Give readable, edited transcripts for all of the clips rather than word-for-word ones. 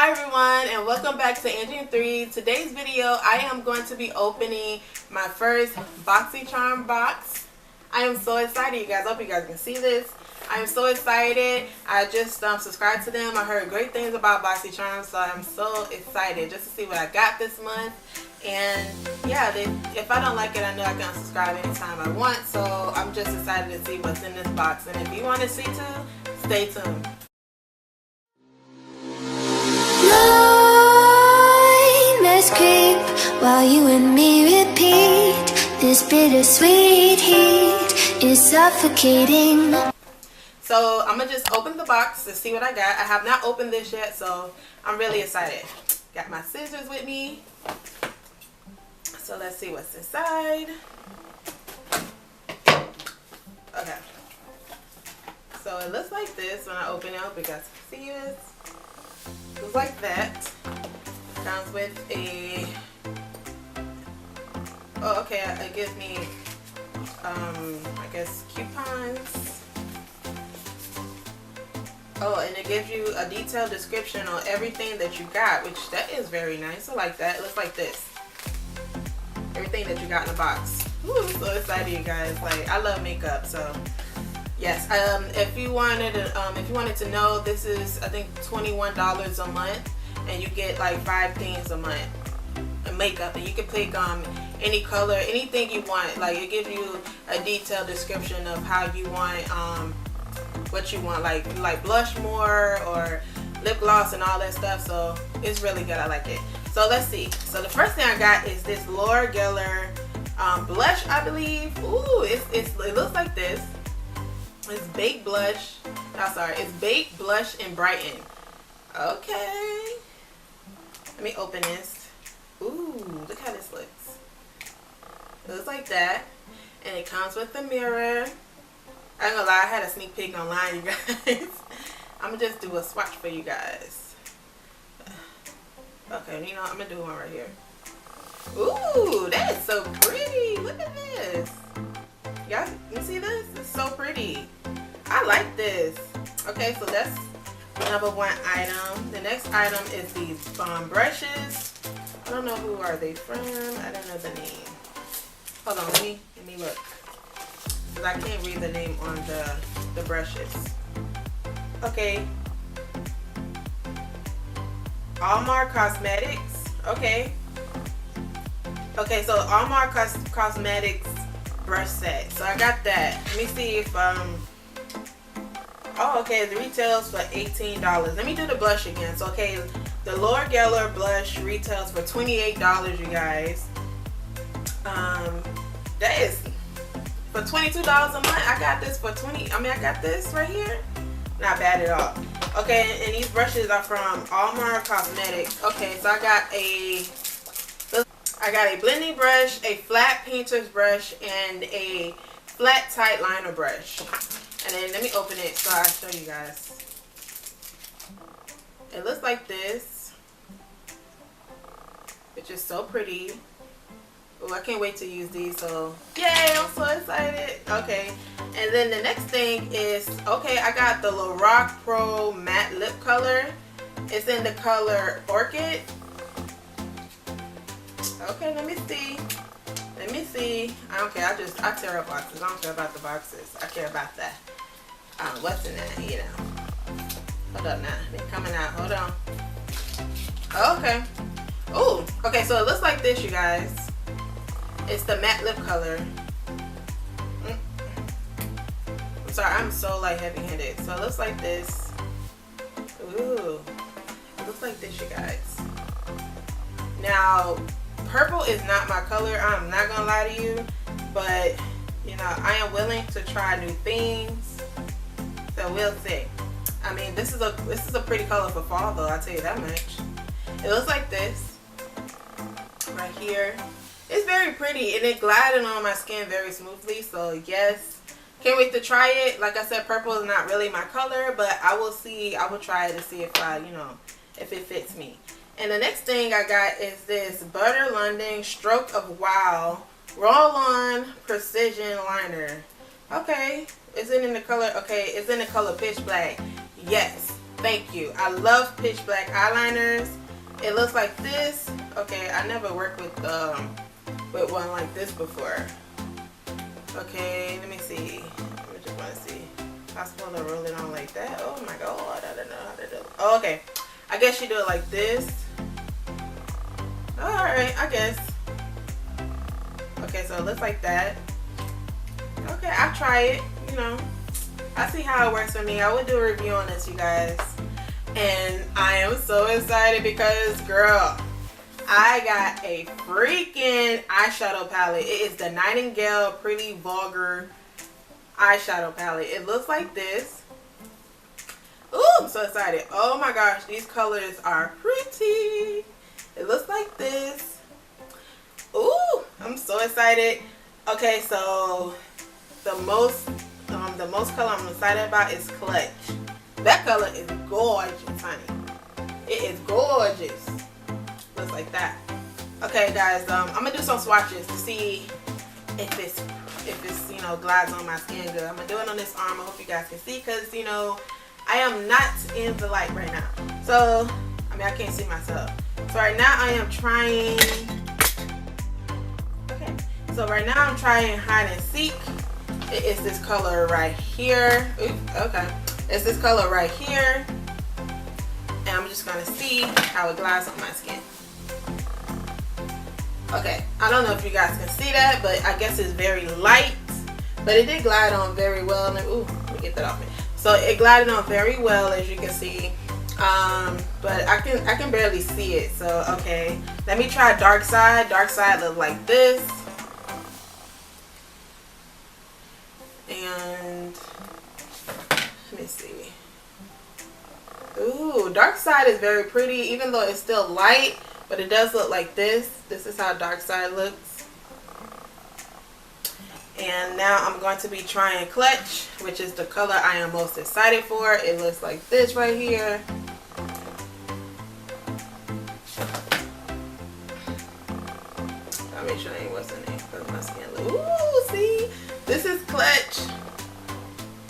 Hi everyone, and welcome back to Angie and 3. Today's video, I am going to be opening my first Boxy Charm box. I am so excited, you guys. I hope you guys can see this. I am so excited. I just subscribed to them. I heard great things about Boxy Charm, so I'm so excited just to see what I got this month. And yeah, if I don't like it, I know I can unsubscribe anytime I want. So I'm just excited to see what's in this box. And if you want to see too, stay tuned. Let's creep while you and me repeat. This bittersweet heat is suffocating. So I'm gonna just open the box to see what I got. I have not opened this yet, so I'm really excited. Got my scissors with me. So let's see what's inside. Okay. So it looks like this when I open it. I hope you guys can see this. Looks like that. Comes with a, oh okay, it gives me I guess coupons. Oh, and it gives you a detailed description on everything that you got, which that is very nice. I like that. It looks like this. Everything that you got in the box. Ooh, I'm so excited, you guys. Like, I love makeup, so yes. If you wanted to know, this is I think $21 a month. And you get like 5 things a month of makeup, and you can pick any color, anything you want. Like, it gives you a detailed description of how you want what you want, like you like blush more or lip gloss and all that stuff. So it's really good. I like it. So let's see. So the first thing I got is this Laura Geller blush, I believe. Ooh, it looks like this. It's baked blush. Oh, sorry, it's baked blush and brighten. Okay. Let me open this. Ooh, look how this looks. It looks like that. And it comes with the mirror. I ain't gonna lie, I had a sneak peek online, you guys. I'm gonna just do a swatch for you guys. Okay, you know, I'm gonna do one right here. Ooh, that is so pretty. Look at this. Y'all, you see this? It's so pretty. I like this. Okay, so that's number one item. The next item is these brushes. I don't know who are they from. I don't know the name. Hold on, let me look. Because I can't read the name on the brushes. Okay. Almar Cosmetics. Okay. Okay, so Almar Cosmetics brush set. So I got that. Let me see if oh, okay, the retails for $18. Let me do the blush again. So, okay, the Laura Geller blush retails for $28, you guys. That is for $22 a month. I got this for I got this right here. Not bad at all. Okay, and these brushes are from Almar Cosmetics. Okay, so I got a blending brush, a flat painter's brush, and a flat tight liner brush. And then let me open it so I'll show you guys. It looks like this, which is so pretty. Oh, I can't wait to use these. So yay, I'm so excited. Okay, and then the next thing is, okay, I got the Lorac Pro Matte Lip Color. It's in the color Orchid. Okay, let me see. Let me see. I don't care. I tear up boxes. I don't care about the boxes. I care about that. What's in that, you know. Hold up now. They're coming out. Hold on. Okay. Oh, okay, so it looks like this, you guys. It's the matte lip color. I'm sorry, I'm so like heavy-handed. So it looks like this. Ooh. It looks like this, you guys. Now, purple is not my color. I'm not gonna lie to you, but you know, I am willing to try new things. So we'll see. I mean, this is a pretty color for fall, though. I'll tell you that much. It looks like this right here. It's very pretty, and it glided on my skin very smoothly. So yes, can't wait to try it. Like I said, purple is not really my color, but I will see. I will try it to see if if it fits me. And the next thing I got is this Butter London Stroke of Wow Roll-On Precision Liner. Okay, is it in the color? Okay, it's in the color Pitch Black. Yes. Thank you. I love pitch black eyeliners. It looks like this. Okay, I never worked with one like this before. Okay, let me see. I just want to see. Possible to roll it on like that. Oh my god, I don't know how to do it. Oh, okay. I guess you do it like this. Alright, I guess. Okay, so it looks like that. Okay, I'll try it. You know, I see how it works for me. I will do a review on this, you guys. And I am so excited because, girl, I got a freaking eyeshadow palette. It is the Nightingale Pretty Vulgar eyeshadow palette. It looks like this. Ooh, I'm so excited. Oh my gosh, these colors are pretty. It looks like this. Ooh, I'm so excited. Okay, so the most color I'm excited about is Clutch. That color is gorgeous, honey. It is gorgeous. Looks like that. Okay, guys, I'm gonna do some swatches to see if it's you know, glides on my skin good. I'm gonna do it on this arm. I hope you guys can see, because you know I am not in the light right now. So I mean, I can't see myself. So right now I am trying. Okay. So right now I'm trying hide and seek. It is this color right here. Oops, okay. It's this color right here. And I'm just gonna see how it glides on my skin. Okay, I don't know if you guys can see that, but I guess it's very light. But it did glide on very well. And, ooh, let me get that off me. So it glided on very well, as you can see. But I can barely see it. So okay, let me try dark side. Dark side look like this. And let me see. Ooh, dark side is very pretty, even though it's still light, but it does look like this. This is how dark side looks. And now I'm going to be trying Clutch, which is the color I am most excited for. It looks like this right here. I'll make sure I ain't what's in it because my skin looks. Ooh, see? This is Clutch.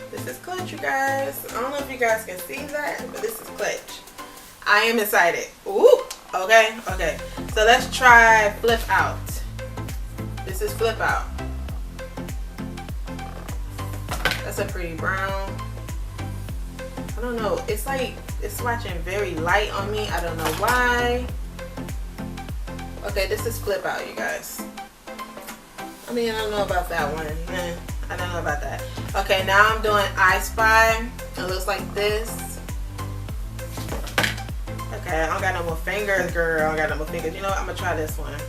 This is Clutch, you guys. I don't know if you guys can see that, but this is Clutch. I am excited. Ooh, okay, okay. So let's try Flip Out. This is Flip Out. That's a pretty brown. I don't know. It's like, it's swatching very light on me. I don't know why. Okay, this is Flip Out, you guys. I mean, I don't know about that one. I don't know about that. Okay, now I'm doing I Spy. It looks like this. Okay, I don't got no more fingers, girl. I don't got no more fingers. You know what? I'm gonna try this one.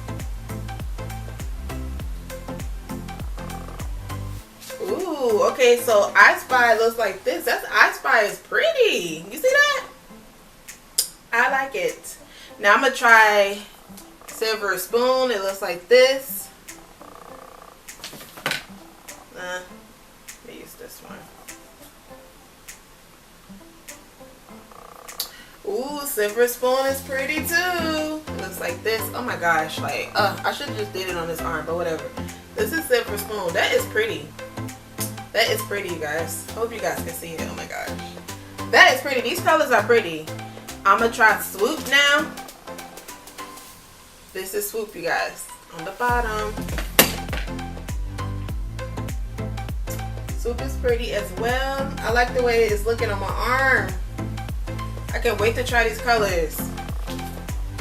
Ooh, okay, so I Spy looks like this. That's I Spy is pretty. You see that? I like it. Now I'm gonna try Silver Spoon. It looks like this. Let me use this one. Ooh, Silver Spoon is pretty too. It looks like this. Oh my gosh, like, I should have just did it on this arm, but whatever. This is Silver Spoon. That is pretty. That is pretty, you guys. Hope you guys can see it. Oh my gosh. That is pretty. These colors are pretty. I'm gonna try Swoop now. This is Swoop, you guys. On the bottom. Swoop is pretty as well. I like the way it's looking on my arm. I can't wait to try these colors.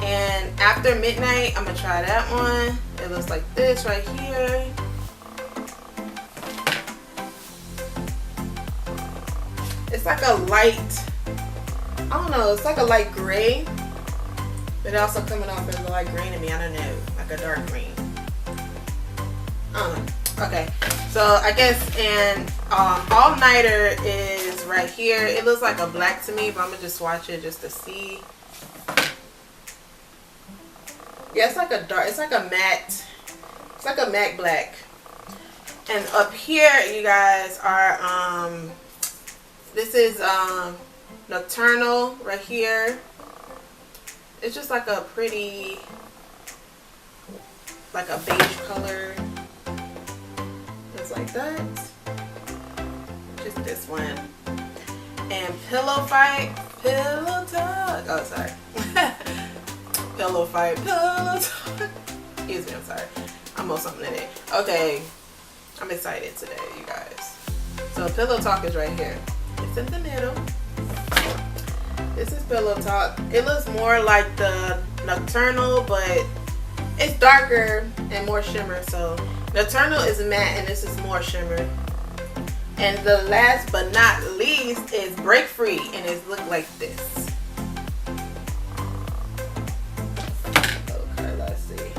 And After Midnight, I'm gonna try that one. It looks like this right here. It's like a light, I don't know, it's like a light gray. But also coming off as a light green to me, I don't know, like a dark green. I don't know. Okay, so I guess, and All Nighter is right here. It looks like a black to me, but I'm gonna just swatch it just to see. Yeah, it's like a dark, it's like a matte, it's like a matte black. And up here, you guys are, this is Nocturnal right here. It's just like a pretty, like a beige color. Just like that. Just this one. And Pillow Fight. Pillow talk. Oh, sorry. Pillow fight. Pillow talk. Excuse me, I'm sorry. I'm on something today. Okay. I'm excited today, you guys. So pillow talk is right here. It's in the middle. This is pillow talk. It looks more like the Nocturnal, but it's darker and more shimmer. So Nocturnal is matte and this is more shimmer. And the last but not least is Break Free, and it look like this. Okay, let's see.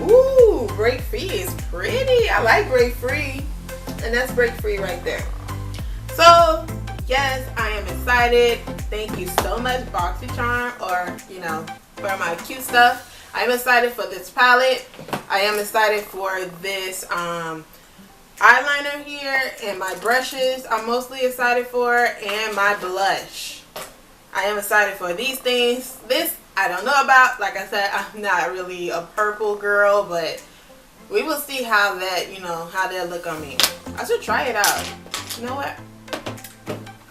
Ooh, Break Free is pretty. I like Break Free, and that's Break Free right there. So yes, I am excited. Thank you so much, Boxy Charm, or you know, for my cute stuff. I am excited for this palette. I am excited for this eyeliner here, and my brushes I'm mostly excited for, and my blush. I am excited for these things. This I don't know about. Like I said, I'm not really a purple girl, but we will see how that, you know, how they'll look on me. I should try it out. You know what?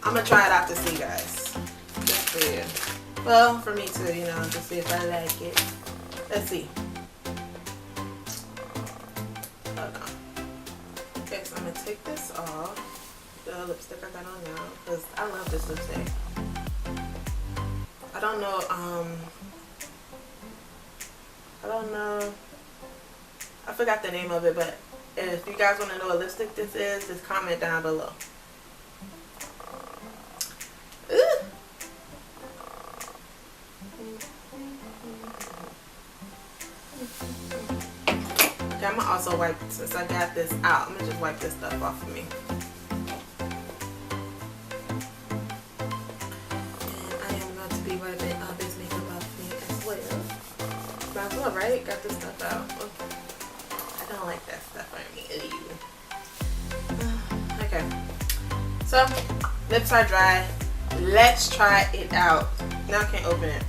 I'm gonna try it out to see, guys. Just for you. Well, for me too, you know, to see if I like it. Let's see. Hold on. Okay, so I'm gonna take this off, the lipstick I got on now, because I love this lipstick. I don't know, I forgot the name of it, but if you guys want to know what lipstick this is, just comment down below. Ooh. Okay, I'm gonna also wipe, since I got this out, I'm gonna just wipe this stuff off of me. And I am going to be wiping all this makeup off me as well. Might as well, right? Got this stuff out. I don't like that stuff on me. Ew. Okay. So, lips are dry. Let's try it out. Now I can't open it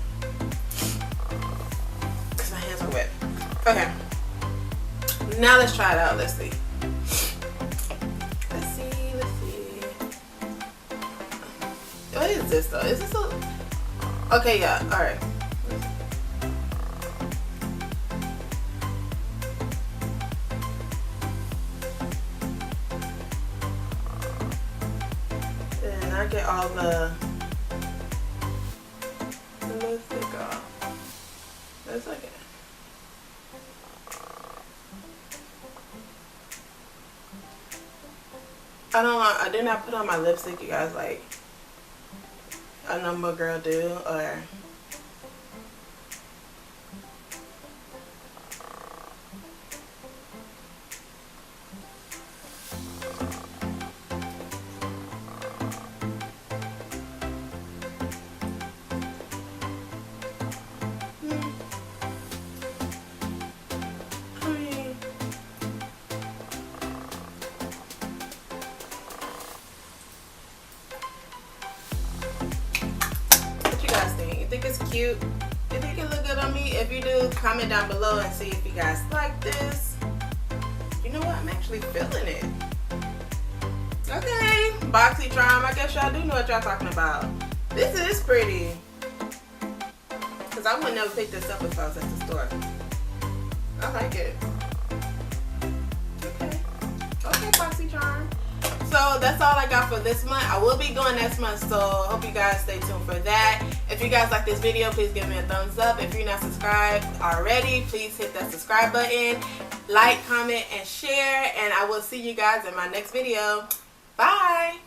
because my hands are wet. Okay. Now let's try it out. Let's see. Let's see. Let's see. What is this though? Is this a... Okay, yeah. All right. And I get all the lipstick off. That's okay. I did not put on my lipstick, you guys, like a normal girl do, or think it's cute? You think it look good on me? If you do, comment down below and see if you guys like this. You know what? I'm actually feeling it. Okay, Boxy Charm. I guess y'all do know what y'all talking about. This is pretty. Because I would never pick this up if I was at the store. I like it. Okay. Okay, Boxy Charm. So that's all I got for this month. I will be going next month, so hope you guys stay tuned for that. If you guys like this video, please give me a thumbs up. If you're not subscribed already, please hit that subscribe button, like, comment, and share. And I will see you guys in my next video. Bye.